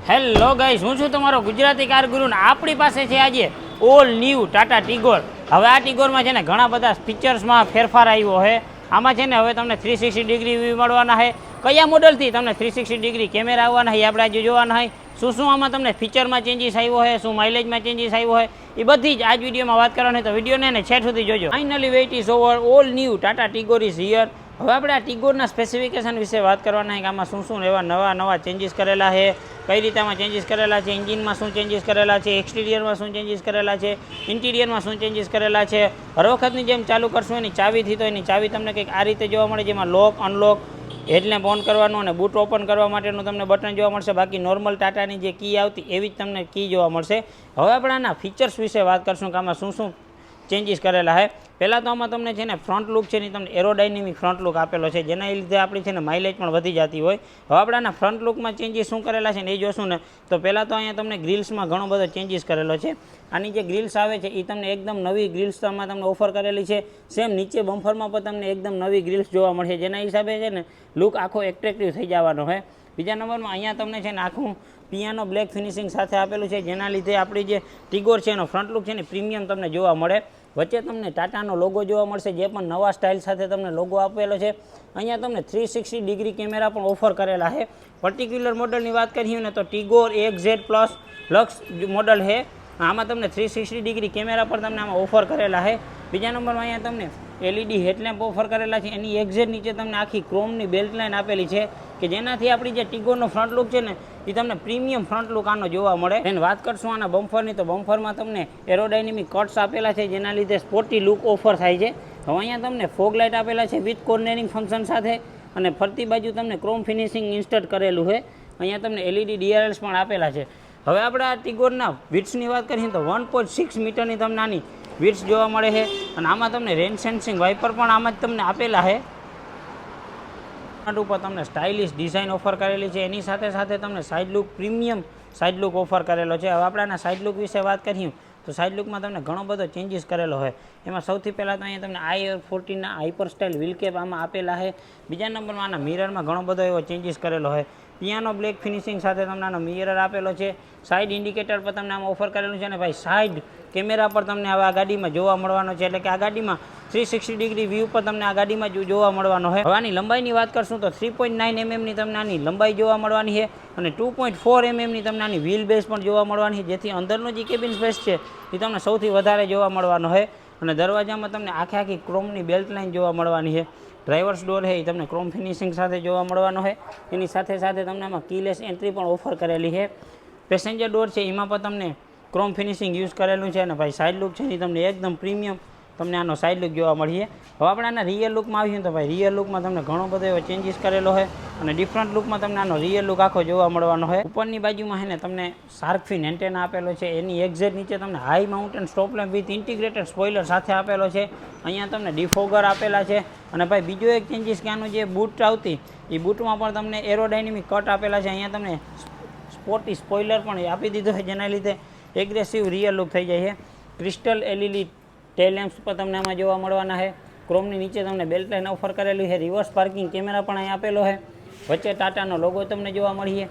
Hello guys, હું છું તમારો ગુજરાતી કાર ગુરુ ને આપણી પાસે છે આજે ઓલ ન્યૂ ટાટા ટિગોર. હવે આ ટિગોરમાં છે ને ઘણા બધા ફીચર્સમાં ફેરફાર આવ્યો છે. આમાં છે ને હવે તમને 360 ડિગ્રી વ્યૂ મળવાના છે. કયા મોડલથી તમને 360 ડિગ્રી કેમેરા આવવાના છે આપણે આજે જોવાના છે. શું આમાં તમને ફીચરમાં ચેન્જીસ આવ્યો છે, શું માઇલેજમાં ચેન્જીસ આવ્યો છે, એ બધી જ આજ વિડીયોમાં વાત કરવાની. તો વિડીયોને ને છેલ્લે સુધી જોજો. Finally wait is over, all new Tata Tigor is here. હવે આપણે આ ટિગોરના સ્પેસિફિકેશન વિશે વાત કરવાના છે કે આમાં શું એવા નવા ચેન્જીસ કરેલા છે, કઈ રીતે આમાં ચેન્જીસ કરેલા છે, એન્જિનમાં શું ચેન્જીસ કરેલા છે, એક્સટિરિયરમાં શું ચેન્જીસ કરેલા છે, ઇન્ટિરિયરમાં શું ચેન્જીસ કરેલા છે. હર વખતની જેમ ચાલુ કરશું એની ચાવીથી, તો એની ચાવી તમને કંઈક આ રીતે જોવા મળે, જેમાં લોક અનલોક, હેડલેમ્પ ઓન કરવાનું અને બૂટ ઓપન કરવા માટેનું તમને બટન જોવા મળશે. બાકી નોર્મલ ટાટાની જે કી આવતી એવી જ તમને કી જોવા મળશે. હવે આપણે આના ફીચર્સ વિશે વાત કરશું કે આમાં શું ચેન્જીસ કરેલા છે. પહેલાં તો આમાં તમને છે ને ફ્રન્ટ લુક છે ને તમને એરોડાયનેમિક ફ્રન્ટ લુક આપેલો છે, જેના લીધે આપણી છે ને માઇલેજ પણ વધી જતી હોય. હવે આપણે આના ફ્રન્ટ લુકમાં ચેન્જીસ શું કરેલા છે ને એ જોશું ને, તો પહેલાં તો અહીંયા તમને ગ્રીલ્સમાં ઘણો બધો ચેન્જીસ કરેલો છે. આની જે ગ્રીલ્સ આવે છે એ તમને એકદમ નવી ગ્રીલ્સ આમાં તમને ઓફર કરેલી છે. સેમ નીચે બમ્ફરમાં પણ તમને એકદમ નવી ગ્રીલ્સ જોવા મળશે, જેના હિસાબે છે ને લુક આખો એટ્રેક્ટિવ થઈ જવાનો છે. બીજા નંબરમાં અહીંયા તમને છે ને આખું પિયાનો બ્લેક ફિનિશિંગ સાથે આપેલું છે, જેના લીધે આપણી જે ટિગોર છે એનો ફ્રન્ટ લુક છે ને પ્રીમિયમ તમને જોવા મળે. વચ્ચે તમને ટાટાનો લોગો જોવા મળશે, જે પણ નવા સ્ટાઇલ સાથે તમને લોગો આપેલો છે. અહીંયા તમને 360 ડિગ્રી કેમેરા પણ ઓફર કરેલા છે. પર્ટિક્યુલર મોડલની વાત કરીએ ને તો ટિગોર XZ પ્લસ લક્સ મોડલ છે. આમાં તમને 360 ડિગ્રી કેમેરા પર તમને આમાં ઓફર કરેલા છે. બીજા નંબરમાં અહીંયા તમને LED હેડલેમ્પ ઓફર કરેલા છે. એની એક્ઝેટ નીચે તમને આખી ક્રોમની બેલ્ટ લાઇન આપેલી છે કે જેનાથી આપણી જે ટિગોરનો ફ્રન્ટ લુક છે ને એ તમને પ્રીમિયમ ફ્રન્ટ લુક આનો જોવા મળે. એને વાત કરશું આના બમ્ફરની, તો બમ્ફરમાં તમને એરોડાયનેમિક કટ્સ આપેલા છે, જેના લીધે સ્પોર્ટી લુક ઓફર થાય છે. હવે અહીંયા તમને ફોગ લાઇટ આપેલા છે વિથ કોર્નરિંગ ફંક્શન સાથે, અને ફરતી બાજુ તમને ક્રોમ ફિનિશિંગ ઇન્સ્ટન્ટ કરેલું છે. અહીંયા તમને LED DRLs પણ આપેલા છે. હવે આપણે આ ટિગોરના વિડ્સની વાત કરીએ તો 1.6 મીટરની તમને આની વિડ્સ જોવા મળે છે. અને આમાં તમને રેન સેન્સિંગ વાઇપર પણ આમાં જ તમને આપેલા છે. ઉપર તમને સ્ટાઇલિશ ડિઝાઇન ઓફર કરેલી છે. એની સાથે તમને side look premium side look offer કરેલો છે. હવે આપણે આના સાઇડ લુક વિશે વાત કરીએ તો સાઇડ લુકમાં તમને ઘણો બધો ચેન્જીસ કરેલો હોય. એમાં સૌથી પહેલાં તો અહીંયા તમને IR14ના હાઇપર સ્ટાઇલ વ્હીલ કેપ આમાં આપેલા છે. બીજા નંબરમાં આના મિરરમાં ઘણો બધો એવો ચેન્જીસ કરેલો હોય. પિયાનો બ્લેક ફિનિશિંગ સાથે તમને આનો મિરર આપેલો છે. સાઇડ ઇન્ડિકેટર પર તમને આમાં ઓફર કરેલું છે. અને ભાઈ સાઇડ કેમેરા પર તમને હવે આ ગાડીમાં જોવા મળવાનો છે, એટલે કે આ ગાડીમાં 360 ડિગ્રી વ્યૂ પર તમને આ ગાડીમાં જોવા મળવાનો છે. હવે આની લંબાઈની વાત કરશું તો 3.9 mmની તમને આની લંબાઈ જોવા મળવાની છે, અને 2.4 mmની તમને આની વ્હીલ બેઝ પણ જોવા મળવાની છે, જેથી અંદરનો જે કેબિન સ્પેસ છે એ તમને સૌથી વધારે જોવા મળવાનો છે. અને દરવાજામાં તમને આખી ક્રોમની બેલ્ટ લાઇન જોવા મળવાની છે. ડ્રાઈવર્સ ડોર છે એ તમને ક્રોમ ફિનિશિંગ સાથે જોવા મળવાનો છે. એની સાથે તમને આમાં કીલેસ એન્ટ્રી પણ ઓફર કરેલી છે. પેસેન્જર ડોર છે એમાં પણ તમને ક્રોમ ફિનિશિંગ યુઝ કરેલું છે. અને ભાઈ સાઇડ લુક છે એ તમને એકદમ પ્રીમિયમ તમને આનો સાઇડ લુક જોવા મળીએ. હવે આપણે આના રિયલ લુકમાં આવીએ તો ભાઈ રિયલ લુકમાં તમને ઘણો બધો એવો ચેન્જીસ કરેલો છે, અને ડિફરન્ટ લુકમાં તમને આનો રિયલ લુક આખો જોવા મળવાનો છે. ઉપરની બાજુમાં છે ને તમને શાર્ક ફિન એન્ટેના આપેલો છે. એની એક્ઝેટ નીચે તમને high mountain stop lamp with integrated spoiler સાથે આપેલો છે. અહીંયા તમને ડિફોગર આપેલા છે. અને ભાઈ બીજો એક ચેન્જીસ કે આનું જે બૂટ આવતી એ બૂટમાં પણ તમને એરોડાયનેમિક કટ આપેલા છે. અહીંયા તમને સ્પોર્ટી સ્પોઇલર પણ આપી દીધો છે, જેના લીધે એગ્રેસિવ રિયલ લુક થઈ જાય છે. ક્રિસ્ટલ LED ટેલ લેમ્પ્સ પર તમને આમાં જોવા મળવાના છે. ક્રોમની નીચે તમને બેલ્ટ લાઇન ઓફર કરેલી છે. રિવર્સ પાર્કિંગ કેમેરા પણ અહીં આપેલો છે. વચ્ચે ટાટાનો લોગો તમને જોવા મળીએ.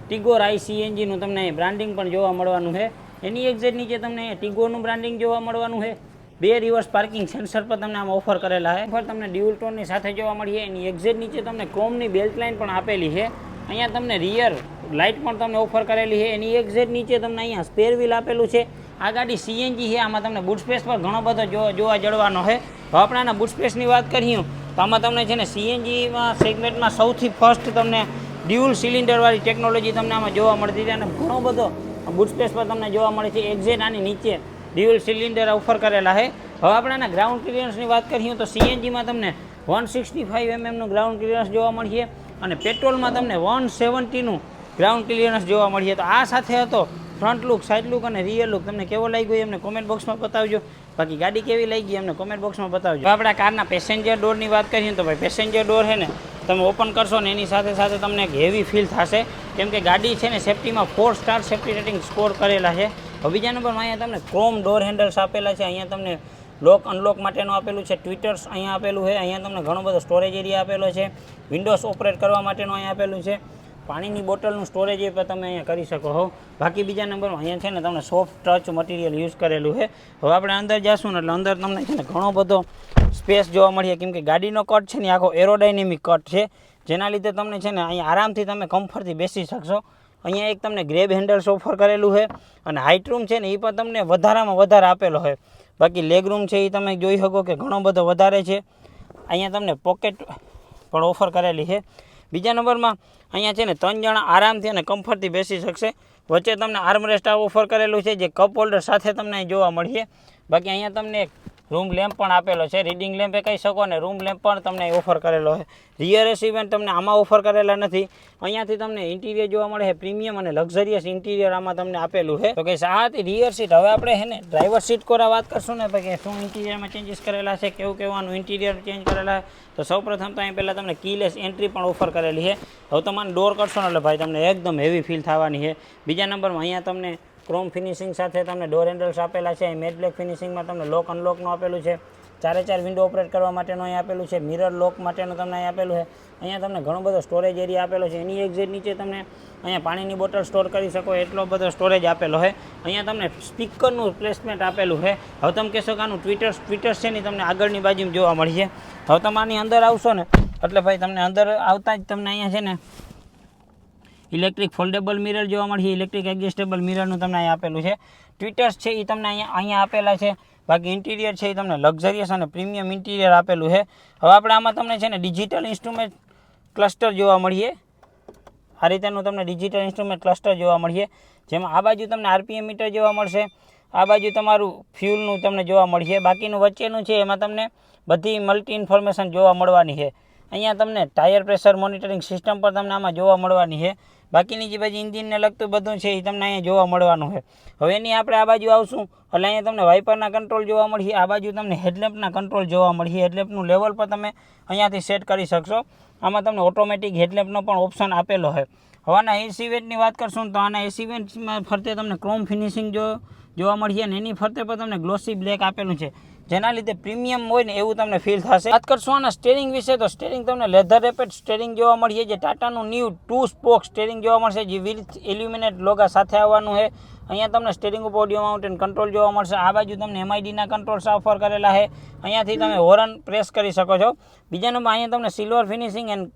ટિગોર ICNGનું તમને બ્રાન્ડિંગ પણ જોવા મળવાનું છે. એની એક્ઝેટ નીચે તમને ટિગોરનું બ્રાન્ડિંગ જોવા મળવાનું છે. 2 રિવર્સ પાર્કિંગ સેન્સર પર તમને આમાં ઓફર કરેલા છે. પર તમને ડ્યુઅલ ટોનની સાથે જોવા મળીએ. એની એક્ઝેટ નીચે તમને ક્રોમની બેલ્ટ લાઇન પણ આપેલી છે. અહીંયા તમને રિયર લાઇટ પણ તમને ઓફર કરેલી છે. એની એક્ઝેટ નીચે તમને અહીંયા સ્પેર વ્હીલ આપેલું છે. આ ગાડી CNG છે. આમાં તમને બૂટ સ્પેસ પર ઘણો બધો જોવા જળવાનો છે. હવે આપણે આના બૂટ સ્પેસની વાત કરીએ તો આમાં તમને છે ને CNGમાં સેગમેન્ટમાં સૌથી ફર્સ્ટ તમને ડ્યુઅલ સિલિન્ડરવાળી ટેકનોલોજી તમને આમાં જોવા મળતી છે, અને ઘણો બધો બૂટ સ્પેસ પર તમને જોવા મળે છે. એક્ઝેટ આની નીચે ડ્યુઅલ સિલિન્ડર ઓફર કરેલા છે. હવે આપણે આના ગ્રાઉન્ડ ક્લિયરન્સની વાત કરીએ તો CNGમાં તમને 165 mmનું ગ્રાઉન્ડ ક્લિયરન્સ જોવા મળશે, અને પેટ્રોલમાં તમને 170નું ગ્રાઉન્ડ ક્લિયરન્સ જોવા મળશે. તો આ સાથે હતો ફ્રન્ટ લુક, સાઇડ લુક અને રિયર લુક. તમને કેવો લાગ્યો એ અમને કોમેન્ટ બોક્સમાં બતાવજો. બાકી ગાડી કેવી લાગી અમને કોમેન્ટ બોક્સમાં બતાવજો. આપણે કારના પેસેન્જર ડોરની વાત કરીએ તો ભાઈ પેસેન્જર ડોર છે ને તમે ઓપન કરશો ને એની સાથે તમને એક હેવી ફીલ થશે, કેમ કે ગાડી છે ને સેફ્ટીમાં 4 સ્ટાર સેફ્ટી રેટિંગ સ્કોર કરેલા છે. હવે બીજા નંબરમાં અહીંયા તમને ક્રોમ ડોર હેન્ડલ્સ આપેલા છે. અહીંયા તમને લોક અનલોક માટેનું આપેલું છે. ટ્વિટર્સ અહીંયા આપેલું છે. અહીંયા તમને ઘણો બધો સ્ટોરેજ એરિયા આપેલો છે. વિન્ડોઝ ઓપરેટ કરવા માટેનું અહીંયા આપેલું છે. પાણીની બોટલનું સ્ટોરેજ એ પણ તમે અહીંયા કરી શકો છો. બાકી બીજા નંબરમાં અહીંયા છે ને તમને સોફ્ટ ટચ મટીરિયલ યુઝ કરેલું છે. હવે આપણે અંદર જઈશું ને એટલે અંદર તમને છે ને ઘણો બધો સ્પેસ જોવા મળીએ, કેમ કે ગાડીનો કટ છે ને આખો એરોડાયનેમિક કટ છે, જેના લીધે તમને છે ને અહીંયા આરામથી તમે કમ્ફર્ટથી બેસી શકશો. અહીંયા એક તમને ગ્રેબ હેન્ડલ્સ ઓફર કરેલું છે અને હાઇટ રૂમ છે ને એ પણ તમને વધારામાં વધારે આપેલો છે. બાકી લેગ રૂમ છે એ તમે જોઈ શકો કે ઘણો બધો વધારે છે. અહીંયા તમને પોકેટ પણ ઓફર કરેલી છે. બીજા નંબરમાં અહીંયા છે ને 3 જણા આરામથી અને કમ્ફર્ટથી બેસી શકશે. વચ્ચે તમને આર્મરેસ્ટ ઓફર કરેલું છે, જે કપ હોલ્ડર સાથે તમને જોવા મળશે. બાકી અહીંયા તમને એક રૂમ લેમ્પ પણ આપેલો છે, રીડિંગ લેમ્પ એ કહી શકો, અને રૂમ લેમ્પ પણ તમને ઓફર કરેલો છે. રિયર એસી વેન્ટ તમને આમાં ઓફર કરેલા નથી. અહીંયાથી તમને ઇન્ટિરિયર જોવા મળે છે, પ્રીમિયમ અને લક્ઝરિયસ ઇન્ટિરિયર આમાં તમને આપેલું છે. તો કે આ હતી રિયર સીટ. હવે આપણે છે ને ડ્રાઈવર સીટ કોરા વાત કરશું ને કે શું ઇન્ટિરિયરમાં ચેન્જીસ કરેલા છે, કેવું કેવાનું ઇન્ટિરિયર ચેન્જ કરેલા છે. તો સૌપ્રથમ તો અહીં પહેલાં તમને કીલેસ એન્ટ્રી પણ ઓફર કરેલી છે. હવે તમારે ડોર કરશો ને એટલે ભાઈ તમને એકદમ હેવી ફીલ થવાની છે. બીજા નંબરમાં અહીંયા તમને ક્રોમ ફિનિશિંગ સાથે તમને ડોર હેન્ડલ્સ આપેલા છે. મેટ બ્લેક ફિનિશિંગમાં તમને લોક અનલોકનું આપેલું છે. 4x4 વિન્ડો ઓપરેટ કરવા માટેનું અહીં આપેલું છે. મિરર લોક માટેનું તમને અહીં આપેલું છે. અહીંયા તમને ઘણો બધો સ્ટોરેજ એરિયા આપેલો છે. એની એક્ઝેટ નીચે તમને અહીંયા પાણીની બોટલ સ્ટોર કરી શકો એટલો બધો સ્ટોરેજ આપેલો છે. અહીંયા તમને સ્પીકરનું પ્લેસમેન્ટ આપેલું છે. હવે તમે કહેશો કે આનું ટ્વિટર્સ છે ને તમને આગળની બાજુમાં જોવા મળશે. હવે તમે આની અંદર આવશો ને એટલે ભાઈ તમને અંદર આવતા જ તમને અહીંયા છે ને ઇલેક્ટ્રિક ફોલ્ડેબલ મિરર જોવા મળશે. ઇલેક્ટ્રિક એડજસ્ટેબલ મિરરનું તમને અહીંયા આપેલું છે. ટ્વિટર્સ છે એ તમને અહીંયા આપેલા છે. બાકી ઇન્ટિરિયર છે એ તમને લક્ઝરિયસ અને પ્રીમિયમ ઇન્ટિરિયર આપેલું છે. હવે આપણે આમાં તમને છે ને ડિજિટલ ઇન્સ્ટ્રુમેન્ટ ક્લસ્ટર જોવા મળીએ. આ રીતેનું તમને ડિજિટલ ઇન્સ્ટ્રુમેન્ટ ક્લસ્ટર જોવા મળીએ, જેમાં આ બાજુ તમને આરપીએમ મીટર જોવા મળશે, આ બાજુ તમારું ફ્યુલનું તમને જોવા મળશે. બાકીનું વચ્ચેનું છે એમાં તમને બધી મલ્ટી ઇન્ફોર્મેશન જોવા મળવાની છે. અહીંયા તમને ટાયર પ્રેશર મોનિટરિંગ સિસ્ટમ પર તમને આમાં જોવા મળવાની છે. બાકીની જે બાજુ ઇન્જિનને લગતું બધું છે એ તમને અહીંયા જોવા મળવાનું છે. હવે એની આપણે આ બાજુ આવશું એટલે અહીંયા તમને વાઇપરના કંટ્રોલ જોવા મળશે. આ બાજુ તમને હેડલેમ્પના કંટ્રોલ જોવા મળશે. હેડલેમ્પનું લેવલ પર તમે અહીંયાથી સેટ કરી શકશો. આમાં તમને ઓટોમેટિક હેડલેમ્પનો પણ ઓપ્શન આપેલો છે. હવે આના એસી વેન્ટની વાત કરશું તો આના એસી વેન્ટમાં ફરતે તમને ક્રોમ ફિનિશિંગ જોવા મળશે અને એની ફરતે પર તમને ગ્લોસી બ્લેક આપેલું છે, જેના લીધે પ્રીમિયમ હોય ને એવું તમને ફીલ થશે. વાત કરશું આના સ્ટેરિંગ વિશે તો સ્ટેરિંગ તમને લેધર રેપેડ સ્ટેરિંગ જોવા મળશે, જે ટાટાનું ન્યૂ 2 સ્પોક સ્ટેરિંગ જોવા મળશે, જે વિથ એલ્યુમિનેટ લોગા સાથે આવવાનું છે. અહીંયા તમને સ્ટેરિંગ ઉપર ઓડિયો માઉન્ટેન કંટ્રોલ જોવા મળશે. આ બાજુ તમને એમઆઈડીના કંટ્રોલ્સ ઓફર કરેલા છે. અહીંયાથી તમે હોરન પ્રેસ કરી શકો છો. બીજા નંબર અહીંયા તમને silver finishing and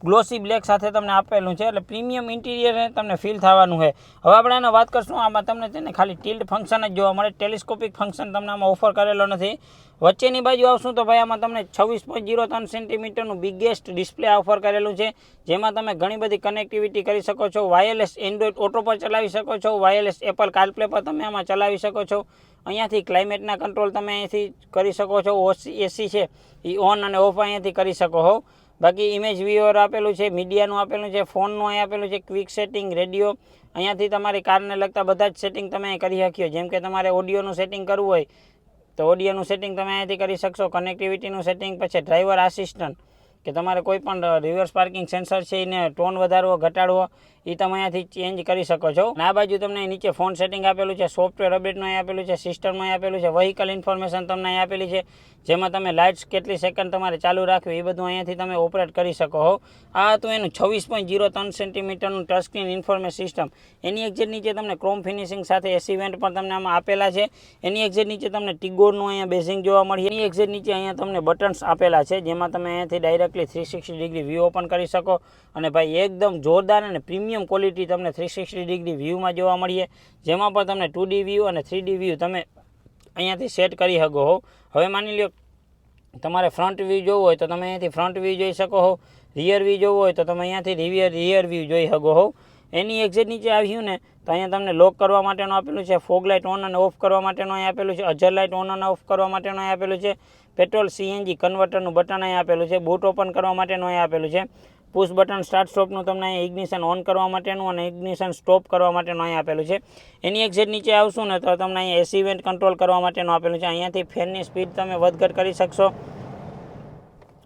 glossy black સાથે તમને આપેલું છે, એટલે પ્રીમિયમ ઇન્ટિરિયર તમને ફીલ થવાનું છે. હવે આપણે આને વાત કરશું, આમાં તમને છે ને ખાલી ટિલ્ટ ફંક્શન જ જોવા મળે, ટેલિસ્કોપિક ફંક્શન તમને આમાં ઓફર કરેલો નથી. વચ્ચેની બાજુ આવશું તો ભાઈ આમાં તમને 26.03 સેન્ટીમીટરનું બિગેસ્ટ ડિસ્પ્લે ઓફર કરેલું છે, જેમાં તમે ઘણી બધી કનેક્ટિવિટી કરી શકો છો. વાયરલેસ એન્ડ્રોઇડ ઓટો પર ચલાવી શકો છો, વાયરલેસ એપલ કારપ્લે પર તમે આમાં ચલાવી શકો છો. અહીંયાથી ક્લાઇમેટના કંટ્રોલ તમે અહીંયાથી કરી શકો છો. એસી છે એ ઓન અને ઓફ અહીંયાથી કરી શકો છો. બાકી ઇમેજ વ્યુઅર આપેલું છે, મીડિયાનું આપેલું છે, ફોનનું અહીં આપેલું છે, ક્વિક સેટિંગ, રેડિયો. અહીંયાથી તમારી કારને લગતા બધા જ સેટિંગ તમે અહીં કરી શક્યો. જેમ કે તમારે ઓડિયોનું સેટિંગ કરવું હોય તો ઓડિયોનું સેટિંગ તમે અહીંયાથી કરી શકશો. કનેક્ટિવિટીનું સેટિંગ, પછી ડ્રાઈવર આસિસ્ટન્ટ કે તમારે કોઈ પણ રિવર્સ પાર્કિંગ સેન્સર છે એને ટોન વધારવો ઘટાડવો એ તમે અહીંયાથી ચેન્જ કરી શકો છો. આ બાજુ તમને નીચે ફોન સેટિંગ આપેલું છે, સોફ્ટવેર અપડેટનું અહીં આપેલું છે, સિસ્ટમમાં અહીં આપેલું છે, વ્હીકલ ઇન્ફોર્મેશન તમને અહીં આપેલી છે, જેમાં તમે લાઇટ્સ કેટલી સેકન્ડ તમારે ચાલુ રાખવી એ બધું અહીંયાથી તમે ઓપરેટ કરી શકો છો. આ હતું એનું 26.03 સેન્ટીમીટરનું ટચ સ્ક્રીન ઇન્ફોર્મેશન સિસ્ટમ. એની એક્ઝેટ નીચે તમને ક્રોમ ફિનિશિંગ સાથે એસી વેન્ટ પણ તમને આમાં આપેલા છે. એની એક્ઝેટ નીચે તમને ટિગોરનું અહીંયા બેઝિંગ જોવા મળે. એની એક્ઝેટ નીચે અહીંયા તમને બટન્સ આપેલા છે, જેમાં તમે અહીંયાથી ડાયરેક્ટલી 360 ડિગ્રી વ્યૂ ઓપન કરી શકો. અને ભાઈ એકદમ જોરદાર અને પ્રીમિયમ ક્વોલિટી તમને 360 ડિગ્રી વ્યૂમાં જોવા મળીએ, જેમાં પણ તમને 2D વ્યૂ અને 3D વ્યૂ તમે અહીંયાથી સેટ કરી શકો છો. હવે માની લો તમારે ફ્રન્ટ વ્યૂ જોવું હોય તો તમે અહીંયાથી ફ્રન્ટ વ્યૂ જોઈ શકો છો. રિયર વ્યૂ જોવું હોય તો તમે અહીંયાથી રિયર વ્યૂ જોઈ શકો છો. એની એક્ઝેટ નીચે આવ્યું ને તો અહીંયા તમને લોક કરવા માટેનું આપેલું છે, ફોગ લાઇટ ઓન અને ઓફ કરવા માટેનું અહીં આપેલું છે, અજર લાઇટ ઓન અને ઓફ કરવા માટેનું અહીં આપેલું છે, પેટ્રોલ સીએનજી કન્વર્ટરનું બટન અહીં આપેલું છે, બૂટ ઓપન કરવા માટેનું અહીં આપેલું છે, પુશ બટન સ્ટાર્ટ સ્ટોપનું તમને અહીંયા ઇગ્નિશન ઓન કરવા માટેનું અને ઇગ્નિશન સ્ટોપ કરવા માટેનું અહીં આપેલું છે. એની એક્ઝેટ નીચે આવશું ને તો તમને અહીંયા એસી વેન્ટ કંટ્રોલ કરવા માટેનું આપેલું છે. અહીંયાથી ફેનની સ્પીડ તમે વધઘટ કરી શકશો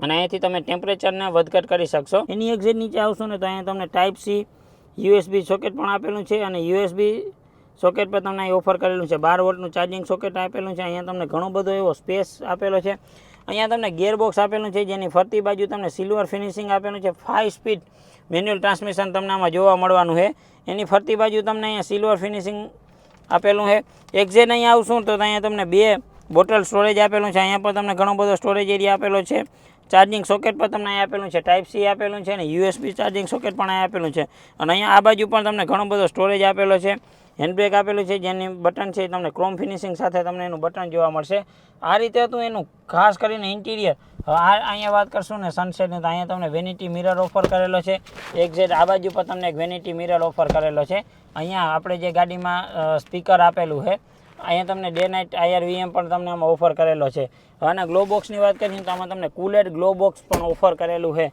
અને અહીંયાથી તમે ટેમ્પરેચરને વધઘટ કરી શકશો. એની એક્ઝેટ નીચે આવશું ને તો અહીંયા તમને ટાઈપ સી યુએસબી સોકેટ પણ આપેલું છે અને યુએસબી સોકેટ પર તમને અહીં ઓફર કરેલું છે. 12 વોટનું ચાર્જિંગ સોકેટ આપેલું છે. અહીંયા તમને ઘણો બધો એવો સ્પેસ આપેલો છે. અહીંયા તમને ગિયરબોક્સ આપેલું છે, જેની ફરતી બાજુ તમને સિલ્વર ફિનિશિંગ આપેલું છે. 5 સ્પીડ મેન્યુઅલ ટ્રાન્સમિશન તમને આમાં જોવા મળવાનું છે. એની ફરતી બાજુ તમને અહીંયા સિલ્વર ફિનિશિંગ આપેલું છે. એક્ઝેટ અહીંયા આવશું તો અહીંયા તમને 2 બોટલ સ્ટોરેજ આપેલું છે. અહીંયા પર તમને ઘણો બધો સ્ટોરેજ એરિયા આપેલો છે. ચાર્જિંગ સોકેટ પણ તમને અહીંયા આપેલું છે, ટાઈપ સી આપેલું છે, અને યુએસબી ચાર્જિંગ સોકેટ પણ અહીંયા આપેલું છે. અને અહીંયા આ બાજુ પણ તમને ઘણો બધો સ્ટોરેજ આપેલો છે. હેન્ડબ્રેક આપેલું છે, જેની બટન છે તમને ક્રોમ ફિનિશિંગ સાથે તમને એનું બટન જોવા મળશે. આ રીતે હતું એનું ખાસ કરીને ઇન્ટિરિયર. હવે અહીંયા વાત કરશું ને સનસેટની, તો અહીંયા તમને વેનિટી મિરર ઓફર કરેલો છે. એક્ઝેટ આ બાજુ પર તમને એક વેનિટી મિરર ઓફર કરેલો છે. અહીંયા આપણે જે ગાડીમાં સ્પીકર આપેલું છે, અહીંયા તમને ડે નાઇટ IR/VM પણ તમને આમાં ઓફર કરેલો છે. આના ગ્લો બોક્સની વાત કરીએ તો આમાં તમને કુલેડ ગ્લો બોક્સ પણ ઓફર કરેલું છે.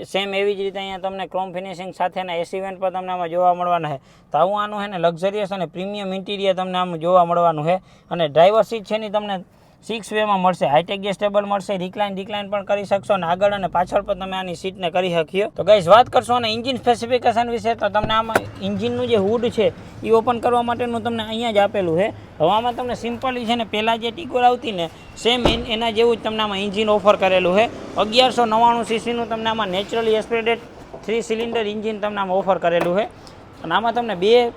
સેમ એવી જ રીતે અહીંયા તમને ક્રોમ ફિનિશિંગ સાથેના એસી વેન્ટ પણ તમને આમાં જોવા મળવાના છે. તો આવું આનું છે ને લક્ઝરિયસ અને પ્રીમિયમ ઇન્ટિરિયર તમને આમાં જોવા મળવાનું છે. અને ડ્રાઈવર સીટ છે ની તમને 6 વેમાં મળશે. હાઈટેક એડજસ્ટેબલ મળશે, રિક્લાઇન પણ કરી શકશો, અને આગળ અને પાછળ પણ તમે આની સીટને કરી શકીએ. તો ગાઈઝ વાત કરશો અને ઇન્જિન સ્પેસિફિકેશન વિશે, તો તમને આમાં ઇન્જિનનું જે હુડ છે એ ઓપન કરવા માટેનું તમને અહીંયા જ આપેલું છે. હવે આમાં તમને સિમ્પલી છે ને પહેલાં જે ટીકોર આવતી ને સેમ એના જેવું જ તમને આમાં ઇન્જિન ઓફર કરેલું છે. 1199 સીસીનું તમને આમાં નેચરલી એસ્પિરેટેડ 3 સિલિન્ડર ઇન્જિન તમને આમાં ઓફર કરેલું છે. અને આમાં તમને 2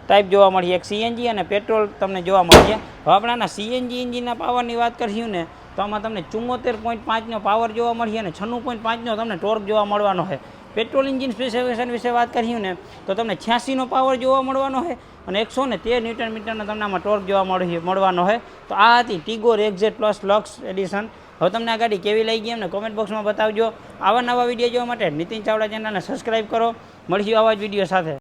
ટાઈપ જોવા મળીએ, એક CNG અને પેટ્રોલ તમને જોવા મળીએ. હવે આપણે આના CNG એન્જિનના પાવરની વાત કરીએ ને તો આમાં તમને 74.5નો પાવર જોવા મળીએ અને 96.5નો તમને ટોર્ક જોવા મળવાનો છે. પેટ્રોલ એન્જિન સ્પેસિફિકેશન વિશે વાત કરીએ ને તો તમને 86નો પાવર જોવા મળવાનો છે અને 113 ન્યૂટન મીટરનો તમને આમાં ટોર્ક જોવા મળવાનો છે. તો આ હતી Tigor exact plus luck addition. હવે તમને આ ગાડી કેવી લાગી એમને કોમેન્ટ બોક્સમાં બતાવજો. આવા નવા વિડીયો જોવા માટે નીતિન ચાવડા ચેનલને સબસ્ક્રાઈબ કરો. મળીશું આવા જ વિડીયો સાથે.